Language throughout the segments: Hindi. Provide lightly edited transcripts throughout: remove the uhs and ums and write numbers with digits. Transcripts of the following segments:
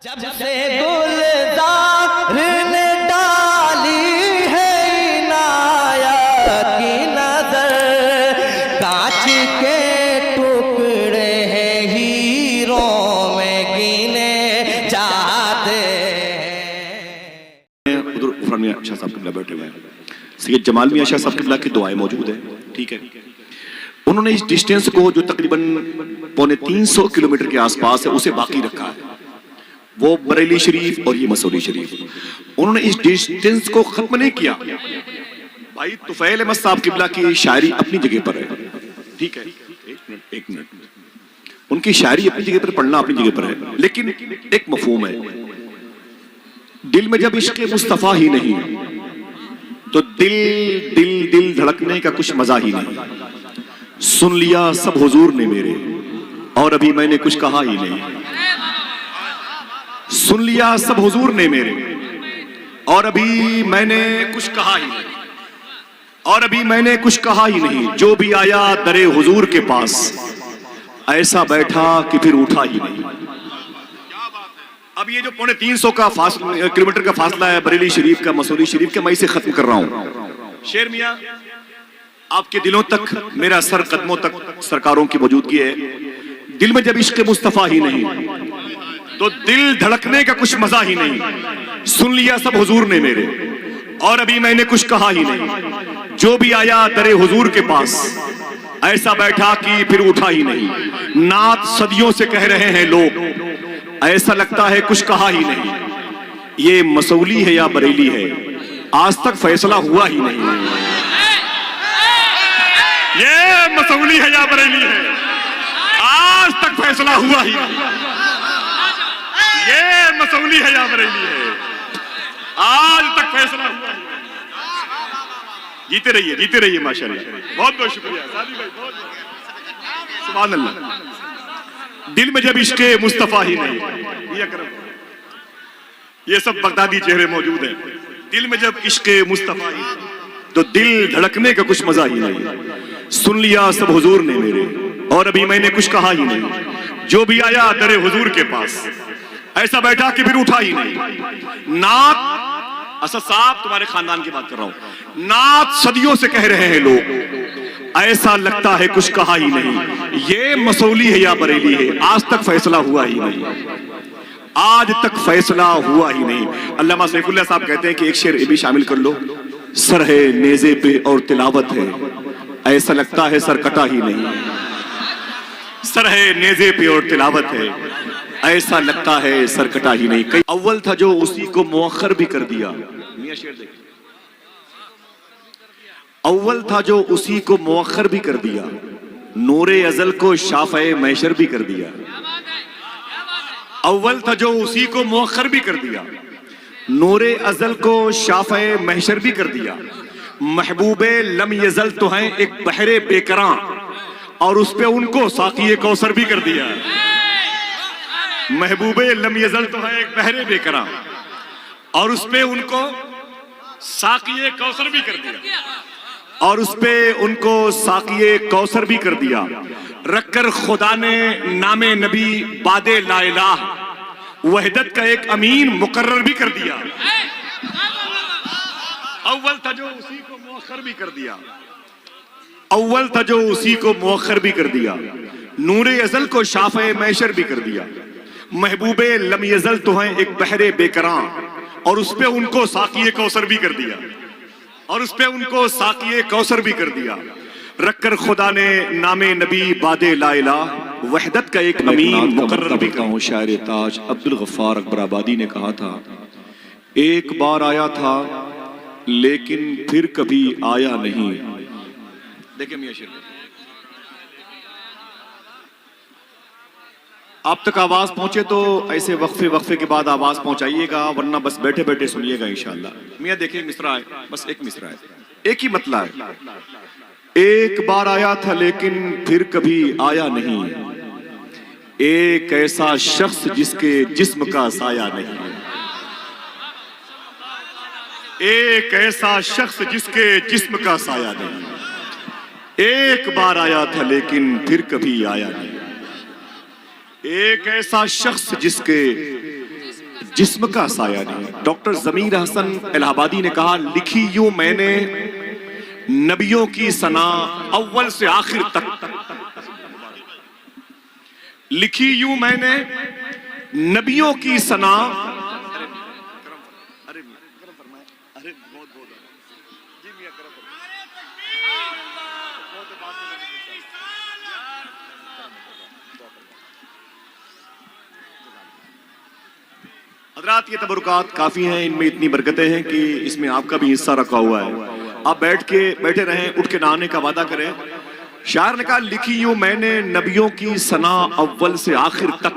जब से गुलजार ने डाली है इनायत की नजर, कांच के टुकड़े हैं हीरों में गिने जाते हैं। उधर फरमान मियां शाह साहब किबला बैठे हुए हैं, सैयद जमाल मियां शाह साहब किबला की दुआएं मौजूद है। ठीक है, उन्होंने इस डिस्टेंस को जो तकरीबन 350 किलोमीटर के आसपास है उसे बाकी रखा है, वो बरेली शरीफ और ये मसूरी शरीफ। उन्होंने इस डिस्टेंस को खत्म नहीं किया। भाई तुफैल अहमद साहब किबला की शायरी अपनी जगह पर है। ठीक है, एक मिनट, उनकी शायरी अपनी जगह पर, पढ़ना अपनी जगह पर है, लेकिन एक मफहूम है, दिल में जब इश्क मुस्तफा ही नहीं तो दिल दिल दिल धड़कने का कुछ मजा ही नहीं। सुन लिया सब हुजूर ने मेरे और अभी मैंने कुछ कहा ही नहीं। सुन लिया सब हुजूर ने मेरे और अभी मैंने कुछ कहा ही नहीं, और अभी मैंने कुछ कहा ही नहीं। जो भी आया दरे हुजूर के पास ऐसा बैठा कि फिर उठा ही नहीं। अब ये जो 350 का किलोमीटर का फासला है बरेली शरीफ का मसूरी शरीफ का, मैं इसे खत्म कर रहा हूं। शेर मियां, आपके दिलों तक मेरा सर कदमों तक सरकारों की मौजूदगी है। दिल में जब इश्क मुस्तफा ही नहीं तो दिल धड़कने का कुछ मजा ही नहीं। सुन लिया सब हुजूर ने मेरे और अभी मैंने कुछ कहा ही नहीं। जो भी आया दरे हुजूर के पास ऐसा बैठा कि फिर उठा ही नहीं। नात सदियों से कह रहे हैं लोग, ऐसा लगता है कुछ कहा ही नहीं। ये मसूली है या बरेली है, आज तक फैसला हुआ ही नहीं। ये मसूली है या बरेली है, आज तक फैसला हुआ ही नहीं। ये मसूली है या बरेली है, आज तक फैसला हुआ ही नहीं। जीते रहिए माशाअल्लाह, बहुत बहुत शुक्रिया सादी भाई, बहुत सुभान अल्लाह। दिल में जब इश्क मुस्तफा ही नहीं, ये सब बगदादी चेहरे मौजूद हैं। दिल में जब इश्क मुस्तफा ही तो दिल धड़कने का कुछ मजा ही नहीं। सुन लिया सब हुजूर ने मेरे और अभी मैंने कुछ कहा ही नहीं। जो भी आया दरे हुजूर के पास ऐसा बैठा कि फिर उठा ही नहीं। नात, असद साहब तुम्हारे खानदान की बात कर रहा हूं, नात सदियों से कह रहे हैं लोग, ऐसा लगता है कुछ कहा ही नहीं। ये मसूली है या बरेली है, आज तक फैसला हुआ ही नहीं। आज तक फैसला हुआ ही नहीं। अल्लामा सैफुल्लाह साहब कहते हैं कि एक शेर ये भी शामिल कर लो, सर है नेज़े पे और तिलावत है, ऐसा लगता है सर कटा ही नहीं। सर है नेज़े पे और तिलावत है, ऐसा लगता है सर कटा ही नहीं। कई अव्वल था जो उसी को मुअख्खर भी कर दिया। अव्वल था जो उसी को मुअख्खर भी कर दिया, नूरे अज़ल को शाफ़े महशर भी कर दिया। अव्वल था जो उसी को मुअख्खर भी कर दिया, नूरे अज़ल को शाफ़े महशर भी कर दिया। महबूबे लम यज़ल तो हैं एक बहरे बेकरां और उस पे उनको साक़िए कौसर भी कर दिया। महबूबे लम यज़ल तो है एक बहरे बेकरां और उस पे उनको साक़िए कौसर भी कर दिया, और उस पे उनको साक़िए कौसर भी कर दिया। रखकर खुदा ने नामे नबी बादे ला इलाह वहदत का एक अमीन मुकर्रर भी कर दिया। अव्वल था जो उसी को मुअख्खर भी कर दिया, अव्वल था जो उसी को मुअख्खर भी कर दिया, नूरे अज़ल को शाफ़े महशर भी कर दिया। महबूबे लम यज़ल तो हैं एक बहरे बेकरां और उस पे उनको साक़िए कौसर भी कर दिया, और उस पे उनको साक़िए कौसर भी कर दिया। रखकर खुदा ने नामे नबी बादे ला इलाह वहदत का एक अमीन मुकर्रर भी कर दिया। शायर ताज अब्दुल गफ्फार अकबर आबादी ने कहा था, एक बार आया था लेकिन फिर कभी आया नहीं। देखिए मियां शेर, आप तक आवाज पहुंचे तो ऐसे वक्फे के बाद आवाज पहुंचाइएगा, वरना बस बैठे बैठे सुनिएगा इंशाअल्लाह। मियां देखिए मिसरा है, बस एक मिसरा है, एक ही मतला है। एक बार आया था लेकिन फिर कभी आया नहीं, एक ऐसा शख्स जिसके जिस्म का साया नहीं। एक ऐसा शख्स जिसके जिस्म का साया नहीं। एक बार आया था लेकिन फिर कभी आया नहीं। एक ऐसा शख्स जिसके जिस्म का साया नहीं। डॉक्टर जमीर हसन इलाहाबादी ने कहा, लिखी यूं मैंने नबियों की सना अव्वल से आखिर तक, लिखी यूं मैंने नबियों की सना। हज़रात, ये तबरुकात काफी हैं, इनमें इतनी बरकतें हैं कि इसमें आपका भी हिस्सा रखा हुआ है। आप बैठे रहें, उठ के नहाने का वादा करें। शायर ने कहा, लिखी यूं मैंने नबियों की सना अव्वल से आखिर तक,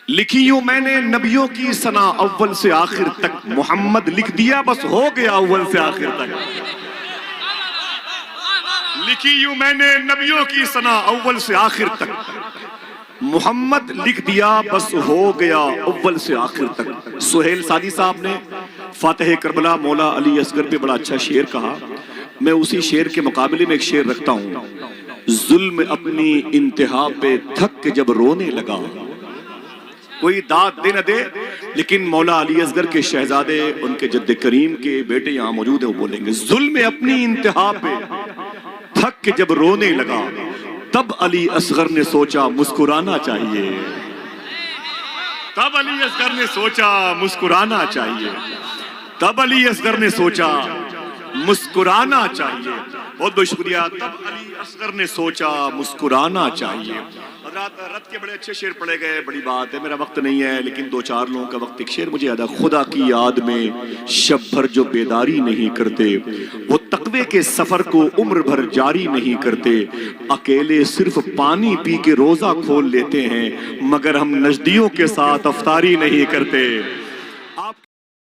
लिखी यूं मैंने नबियों की सना अव्वल से आखिर तक, मोहम्मद लिख दिया बस हो गया अव्वल से आखिर तक। लिखी यूं मैंने नबियों की सना अव्वल से आखिर तक, मोहम्मद लिख दिया बस हो गया अव्वल से आखिर तक। सुहेल सादी साहब ने फातिह करबला मौला अली असगर पे बड़ा अच्छा शेर कहा। मैं उसी शेर के मुकाबले में एक शेर रखता हूं, जुल्म अपनी इंतहा पे थक के जब रोने लगा। कोई दाद दे न दे, लेकिन मौला अली असगर के शहजादे, उनके जद्द करीम के बेटे यहां मौजूद है, वो बोलेंगे, जुल्म अपनी इंतहा पे थक के जब रोने लगा, तब अली असगर ने सोचा मुस्कुराना चाहिए। तब अली असगर ने सोचा मुस्कुराना चाहिए। तब अली असगर ने सोचा मुस्कुराना चाहिए। बहुत बहुत शुक्रिया। तब अली असगर ने सोचा मुस्कुराना चाहिए। रत के बड़े अच्छे शेर पढ़े गए, बड़ी बात है। मेरा वक्त नहीं है, लेकिन दो चार लोगों का वक्त। एक शेर मुझे याद है, खुदा की याद में शब भर जो बेदारी नहीं करते, वो तकवे के सफर को उम्र भर जारी नहीं करते। अकेले सिर्फ पानी पी के रोजा खोल लेते हैं, मगर हम नजदियों के साथ अफ्तारी नहीं करते।